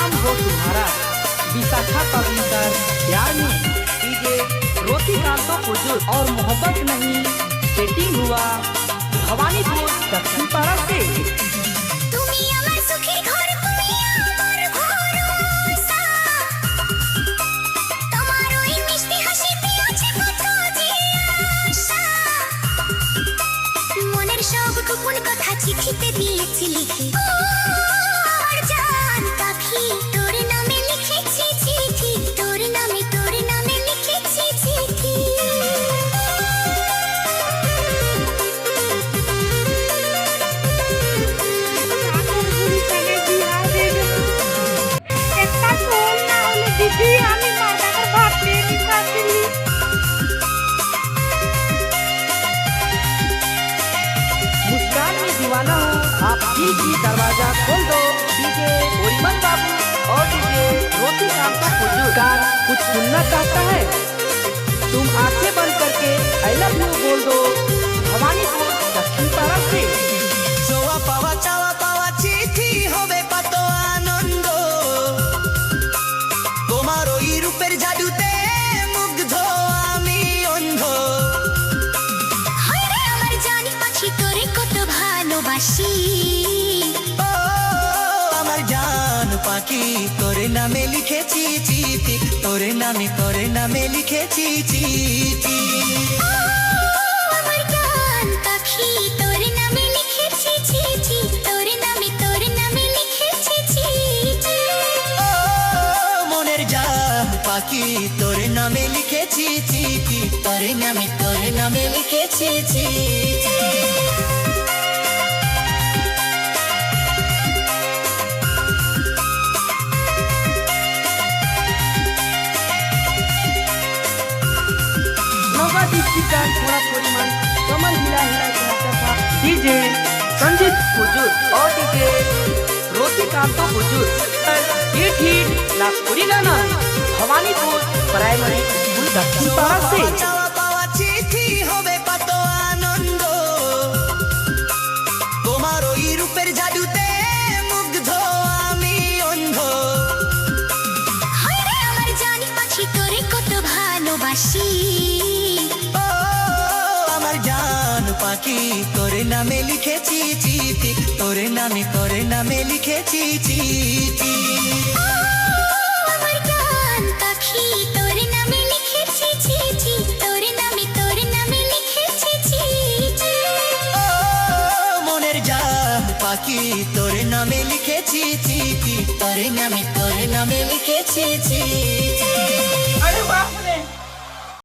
नाम हो तुम्हारा। विशाखा पवित्र प्यार में डीजे रोटी कांतो पुजुर और मोहब्बत नहीं सेटिंग हुआ भवानीपुर दक्षिण पारा से। গোপন কথা চিঠিতে দিয়েছি লিখে আর জান পাখি তোর নামে লিখেছি চিঠি তোর নামে লিখেছি চিঠি। একটা ফোন না হলে দিদি আমি মাথার ভাত নিয়ে নিতে मुस्कान में दीवाना हूँ आप दिल की दरवाजा खोल दो। डीजे ओरिमन बाबू और डीजे रोटी कांता पुजुर कुछ सुनना चाहता है तुम आंखें बंद करके आई लव यू बोल दो भवानीपुर दक्षिण पारा से। सोवा पावा चावा पावा चिठी होबे कत आनंद তোমার ওই রূপের জাদুতে মুগ্ধ আমি অন্ধ। হায়রে আমার জানি পাখি তোরে কত ভালোবাসি ও আমার জান পাখি তোরে নামে লিখেছি চিঠি তোরে নামে লিখেছি চিঠি। আমার জান পাখি তোরে নামে লিখেছি চিঠি তোর নামে লিখেছি চিঠি। ও মনের জান পাখি তোরে নামে লিখেছি চিঠি তোরে নামে লিখেছি চিঠি। नौका डिस्ट्रिक्ट का थोड़ा परिमाण कमल हिला हिला चाहता था। डीजे संजीत पुजुर और डीजे रोटी कांतो पुजुर हिट नागपुरी गाना भवानीपुर प्राइमरी स्कूल दक्षिण पारा से। চাওয়া পাওয়া চিঠি হবে কত আনন্দ তোমার ওই রূপের জাদুতে মুগ্ধ আমি অন্ধ। হায়রে আমার জানি পাখি তোরে কত ভালোবাসি ও আমার জান পাখি তোরে নামে লিখেছি চিঠি তোরে নামে লিখেছি চিঠি। আমার জান পাখি তোর নামে লিখেছি চিঠি তোর নামে লিখেছি চিঠি। ও মনের জান পাখি তোরে নামে লিখেছি চিঠি তোরে নামে লিখেছি চিঠি। अरे बाप रे